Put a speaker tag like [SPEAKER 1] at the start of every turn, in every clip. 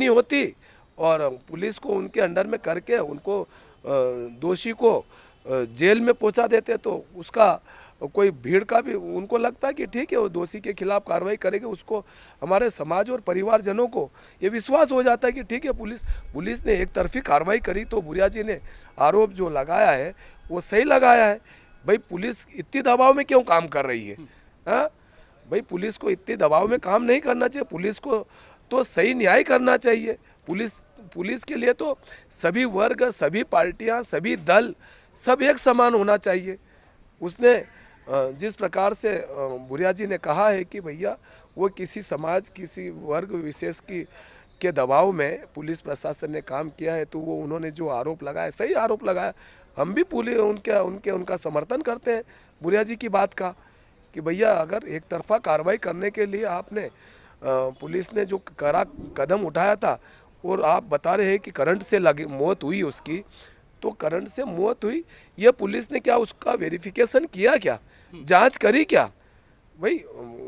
[SPEAKER 1] नहीं होती और पुलिस को उनके अंडर में करके उनको दोषी को जेल में पहुंचा देते, तो उसका कोई भीड़ का भी उनको लगता है कि ठीक है वो दोषी के खिलाफ कार्रवाई करेंगे, उसको हमारे समाज और परिवारजनों को ये विश्वास हो जाता है कि ठीक है पुलिस ने एक तरफी कार्रवाई करी तो भूरिया जी ने आरोप जो लगाया है वो सही लगाया है। भाई पुलिस इतनी दबाव में क्यों काम कर रही है? हाँ भाई पुलिस को इतने दबाव में काम नहीं करना चाहिए, पुलिस को तो सही न्याय करना चाहिए। पुलिस के लिए तो सभी वर्ग, सभी पार्टियां, सभी दल सब एक समान होना चाहिए। उसने जिस प्रकार से भूरिया जी ने कहा है कि भैया वो किसी समाज, किसी वर्ग विशेष के दबाव में पुलिस प्रशासन ने काम किया है, तो वो उन्होंने जो आरोप लगाया सही आरोप लगाया। हम भी पूरे उनका समर्थन करते हैं भूरिया जी की बात का कि भैया अगर एक तरफा कार्रवाई करने के लिए आपने पुलिस ने जो कड़ा कदम उठाया था और आप बता रहे हैं कि करंट से लगी मौत हुई उसकी, तो करंट से मौत हुई, ये पुलिस ने क्या उसका वेरिफिकेशन किया, क्या जांच करी क्या? भाई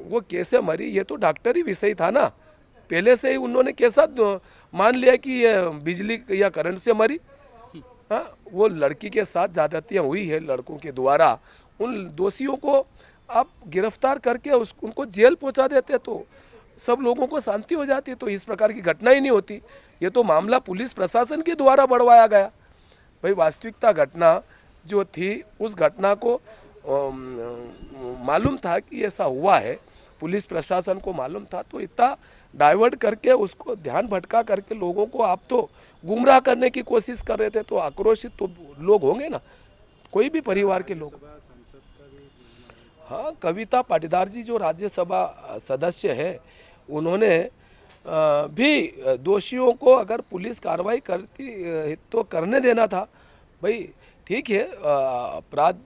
[SPEAKER 1] वो कैसे मरी ये तो डॉक्टरी विषय था ना, पहले से ही उन्होंने कैसा मान लिया कि ये बिजली या करंट से मरी? हाँ वो लड़की के साथ ज़्यादतियाँ हुई है लड़कों के द्वारा, उन दोषियों को आप गिरफ्तार करके उनको जेल पहुंचा देते तो सब लोगों को शांति हो जाती, तो इस प्रकार की घटना ही नहीं होती। ये तो मामला पुलिस प्रशासन के द्वारा बढ़वाया गया। भाई वास्तविकता घटना जो थी उस घटना को मालूम था कि ऐसा हुआ है, पुलिस प्रशासन को मालूम था, तो इतना डाइवर्ट करके उसको ध्यान भटका करके लोगों को आप तो गुमराह करने की कोशिश कर रहे थे, तो आक्रोशित तो लोग होंगे ना, कोई भी परिवार के लोग। हाँ कविता पाटीदार जी जो राज्यसभा सदस्य है, उन्होंने भी दोषियों को अगर पुलिस कार्रवाई करती तो करने देना था। भाई ठीक है अपराध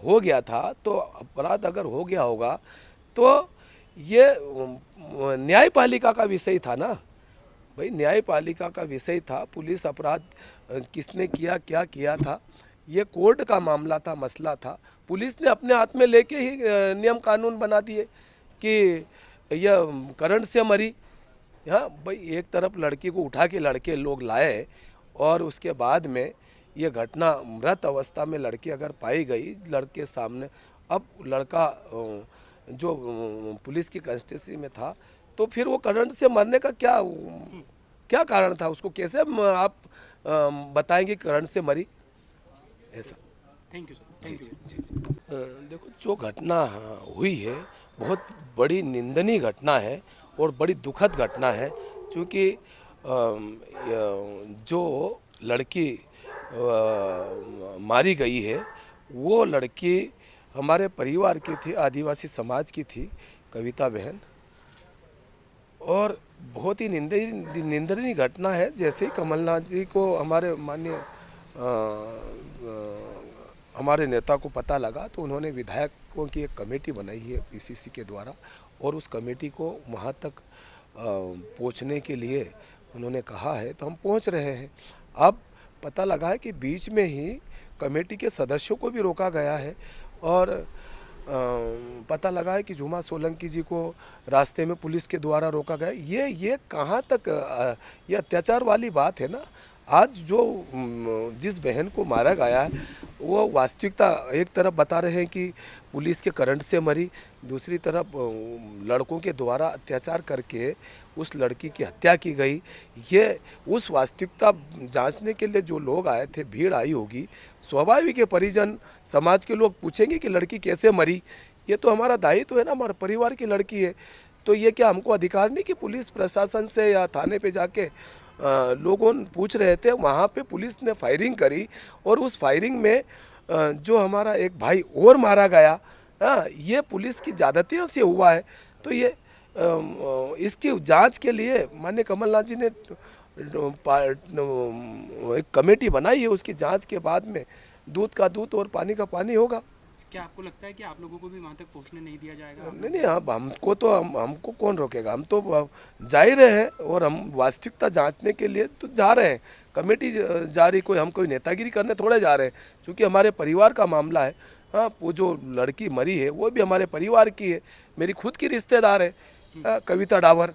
[SPEAKER 1] हो गया था, तो अपराध अगर हो गया होगा तो ये न्यायपालिका का विषय था ना। भाई न्यायपालिका का विषय था, पुलिस अपराध किसने किया, क्या किया था, ये कोर्ट का मामला था, मसला था। पुलिस ने अपने हाथ में लेके ही नियम कानून बना दिए कि यह करंट से मरी। हाँ भाई एक तरफ लड़की को उठा के लड़के लोग लाए और उसके बाद में ये घटना मृत अवस्था में लड़की अगर पाई गई लड़के सामने, अब लड़का जो पुलिस की कंस्टेंसी में था, तो फिर वो करंट से मरने का क्या कारण था? उसको कैसे आप बताएंगे करंट से मरी ऐसा?
[SPEAKER 2] Thank you sir.
[SPEAKER 1] जी जी जी जी। देखो जो घटना हुई है बहुत बड़ी निंदनीय घटना है और बड़ी दुखद घटना है, क्योंकि जो लड़की मारी गई है वो लड़की हमारे परिवार की थी, आदिवासी समाज की थी, कविता बहन, और बहुत ही निंदनीय घटना है। जैसे ही कमलनाथ जी को हमारे माननीय हमारे नेता को पता लगा तो उन्होंने विधायकों की एक कमेटी बनाई है पीसीसी के द्वारा, और उस कमेटी को वहाँ तक पहुँचने के लिए उन्होंने कहा है, तो हम पहुँच रहे हैं। अब पता लगा है कि बीच में ही कमेटी के सदस्यों को भी रोका गया है, और पता लगा है कि झूमा सोलंकी जी को रास्ते में पुलिस के द्वारा रोका गया। ये कहाँ तक ये अत्याचार वाली बात है ना। आज जो जिस बहन को मारा गया है वो वास्तविकता एक तरफ बता रहे हैं कि पुलिस के करंट से मरी, दूसरी तरफ लड़कों के द्वारा अत्याचार करके उस लड़की की हत्या की गई। ये उस वास्तविकता जांचने के लिए जो लोग आए थे, भीड़ आई होगी, स्वाभाविक है परिजन समाज के लोग पूछेंगे कि लड़की कैसे मरी। ये तो हमारा दायित्व है ना, हमारे परिवार की लड़की है, तो ये क्या हमको अधिकार नहीं कि पुलिस प्रशासन से या थाने पे जाके लोगों पूछ रहे थे? वहाँ पे पुलिस ने फायरिंग करी और उस फायरिंग में जो हमारा एक भाई और मारा गया, ये पुलिस की ज़्यादतियों से हुआ है। तो ये इसकी जांच के लिए माननीय कमलनाथ जी ने एक कमेटी बनाई है, उसकी जांच के बाद में दूध का दूध और पानी का पानी होगा।
[SPEAKER 2] क्या आपको लगता है कि आप लोगों को भी वहाँ तक पहुँचने नहीं दिया जाएगा?
[SPEAKER 1] नहीं अब हमको तो हमको कौन रोकेगा, हम तो जा ही रहे हैं और हम वास्तविकता जांचने के लिए तो जा रहे हैं। कमेटी जा रही, हम कोई नेतागिरी करने थोड़े जा रहे हैं, क्योंकि हमारे परिवार का मामला है। हाँ वो जो लड़की मरी है वो भी हमारे परिवार की है, मेरी खुद की रिश्तेदार है कविता डावर।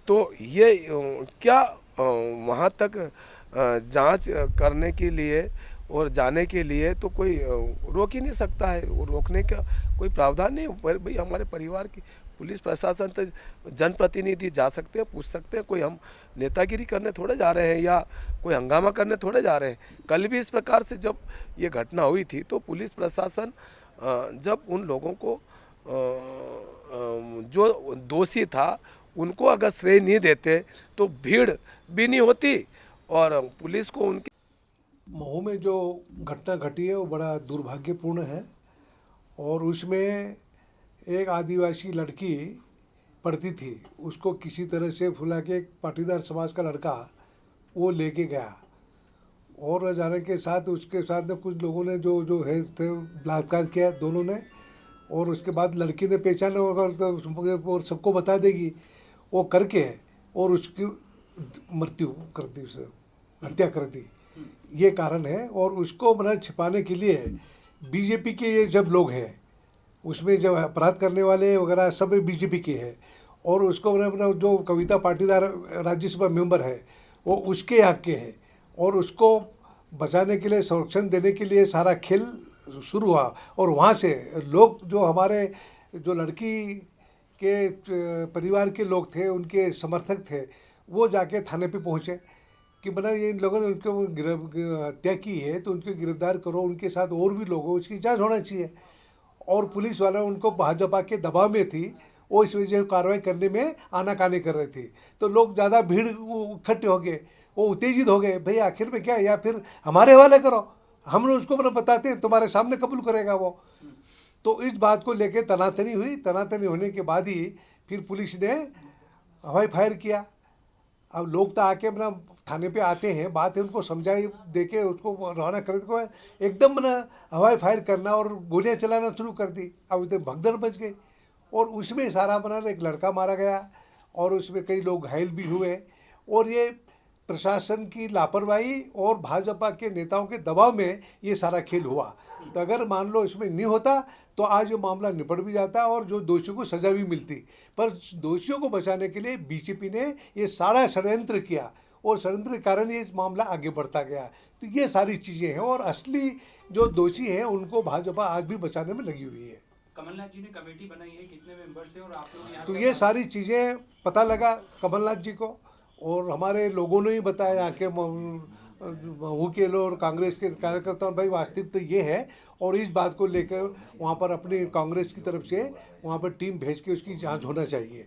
[SPEAKER 1] तो ये क्या वहाँ तक जांच करने के लिए और जाने के लिए तो कोई रोक ही नहीं सकता है। वो रोकने का कोई प्रावधान नहीं। पर भाई हमारे परिवार की पुलिस प्रशासन तो जनप्रतिनिधि जा सकते हैं, पूछ सकते हैं। कोई हम नेतागिरी करने थोड़े जा रहे हैं या कोई हंगामा करने थोड़े जा रहे हैं। कल भी इस प्रकार से जब ये घटना हुई थी तो पुलिस प्रशासन जब उन लोगों को जो दोषी था उनको अगर श्रेय नहीं देते तो भीड़ भी नहीं होती और पुलिस को उनके
[SPEAKER 3] महू में जो घटना घटी है वो बड़ा दुर्भाग्यपूर्ण है और उसमें एक आदिवासी लड़की पढ़ती थी, उसको किसी तरह से फुला के एक पाटीदार समाज का लड़का वो लेके गया और जाने के साथ उसके साथ में कुछ लोगों ने जो है थे बलात्कार किया दोनों ने। और उसके बाद लड़की ने पहचाना होगा तो और सबको बता देगी वो करके और उसकी मृत्यु कर दी, उसे हत्या कर दी। ये कारण है। और उसको मतलब छिपाने के लिए बीजेपी के ये जब लोग हैं उसमें जब अपराध करने वाले वगैरह सब बीजेपी के हैं और उसको मतलब जो कविता पाटीदार राज्यसभा मेंबर है वो उसके यहाँ के हैं और उसको बचाने के लिए संरक्षण देने के लिए सारा खेल शुरू हुआ। और वहाँ से लोग जो हमारे जो लड़की के परिवार के लोग थे, उनके समर्थक थे, वो जाके थाने पे पहुँचे कि मतलब ये इन लोगों ने उनको हत्या की है तो उनको गिरफ्तार करो, उनके साथ और भी लोग हो, उसकी जांच होना चाहिए। और पुलिस वाले उनको भाजपा के दबाव में थी, वो इस वजह से कार्रवाई करने में आनाकानी कर रहे थे। तो लोग ज़्यादा भीड़ इकट्ठे हो गए, वो उत्तेजित हो गए, भाई आखिर में क्या, या फिर हमारे हवाले करो, हम उसको मतलब बताते हैं, तुम्हारे सामने कबूल करेगा वो। तो इस बात को लेके तनातनी हुई। तनातनी होने के बाद ही फिर पुलिस ने हवाई फायर किया। अब लोग तो आके अपना थाने पे आते हैं, बात है उनको समझाई दे के उसको रवाना कर को एकदम ना हवाई फायर करना और गोलियां चलाना शुरू कर दी। अब इधर भगदड़ मच गई और उसमें सारा बना एक लड़का मारा गया और उसमें कई लोग घायल भी हुए। और ये प्रशासन की लापरवाही और भाजपा के नेताओं के दबाव में ये सारा खेल हुआ। तो अगर मान लो इसमें नहीं होता तो आज ये मामला निपट भी जाता और जो दोषियों को सज़ा भी मिलती। पर दोषियों को बचाने के लिए बीजेपी ने ये सारा षड्यंत्र किया और षड्यंत्र के कारण ये मामला आगे बढ़ता गया। तो ये सारी चीज़ें हैं और असली जो दोषी हैं उनको भाजपा आज भी बचाने में लगी हुई है।
[SPEAKER 2] कमलनाथ जी ने कमेटी बनाई है, कितने मेंबर्स हैं और आप लोग यहाँ
[SPEAKER 3] तो ये सारी चीज़ें पता लगा कमलनाथ जी को और हमारे लोगों ने ही बताया, यहाँ के महू के लोग और कांग्रेस के कार्यकर्ताओं, भाई वास्तविकता तो ये है। और इस बात को लेकर वहाँ पर अपनी कांग्रेस की तरफ से वहाँ पर टीम भेज के उसकी जांच होना चाहिए।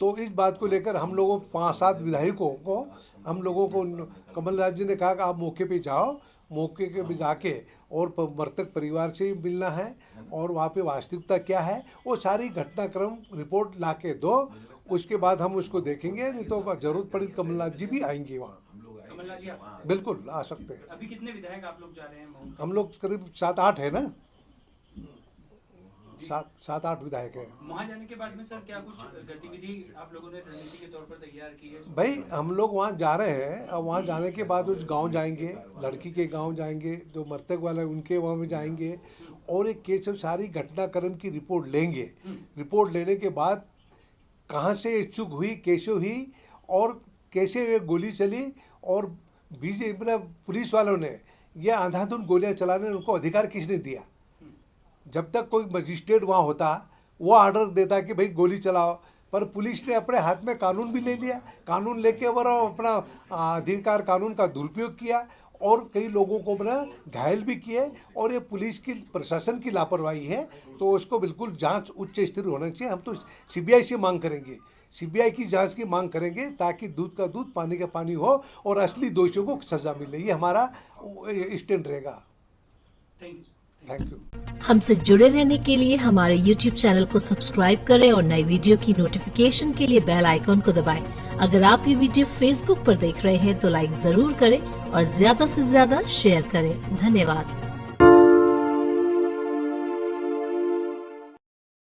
[SPEAKER 3] तो इस बात को लेकर हम लोगों 5-7 विधायकों को हम लोगों को कमलनाथ जी ने कहा कि आप मौके पे जाओ, मौके पे जाके और मृतक परिवार से ही मिलना है और वहाँ पे वास्तविकता क्या है वो सारी घटनाक्रम रिपोर्ट ला के दो, उसके बाद हम उसको देखेंगे। नहीं तो जरूरत पड़ी कमलनाथ जी भी आएंगे वहाँ।
[SPEAKER 2] कमलनाथ जी आ सकते हैं?
[SPEAKER 3] बिल्कुल आ सकते हैं।
[SPEAKER 2] अभी कितने विधायक आप लोग जा रहे हैं महू?
[SPEAKER 3] हम लोग करीब 7-8 है ना, 7-8 विधायक हैं।
[SPEAKER 2] वहाँ जाने के बाद में सर क्या कुछ गतिविधि आप लोगों ने रणनीति के तौर पर तैयार की है?
[SPEAKER 3] भाई हम लोग वहाँ जा रहे हैं। अब वहाँ जाने के बाद उस गांव जाएंगे, लड़की के गांव जाएंगे, जो मृतक वाला है उनके वहाँ में जाएंगे और एक केस सारी घटनाक्रम की रिपोर्ट लेंगे। रिपोर्ट लेने के बाद कहाँ से ये चूक हुई, कैसे हुई और कैसे ये गोली चली और बीजेपी मतलब पुलिस वालों ने ये अंधाधुंध गोलियां चलाने उनको अधिकार किसने दिया। जब तक कोई मजिस्ट्रेट वहाँ होता वो ऑर्डर देता कि भाई गोली चलाओ, पर पुलिस ने अपने हाथ में कानून भी ले लिया। कानून लेके वो अपना अधिकार कानून का दुरुपयोग किया और कई लोगों को अपना घायल भी किए। और ये पुलिस की प्रशासन की लापरवाही है तो उसको बिल्कुल जांच उच्च स्तरीय होना चाहिए। हम तो सीबीआई से मांग करेंगे, सीबीआई की जांच की मांग करेंगे ताकि दूध का दूध पानी का पानी हो और असली दोषियों को सजा मिले। ये हमारा स्टैंड रहेगा। Thank you.
[SPEAKER 4] हमसे जुड़े रहने के लिए हमारे YouTube चैनल को सब्सक्राइब करें और नई वीडियो की नोटिफिकेशन के लिए बेल आइकॉन को दबाएं। अगर आप ये वीडियो Facebook पर देख रहे हैं तो लाइक जरूर करें और ज्यादा से ज्यादा शेयर करें। धन्यवाद।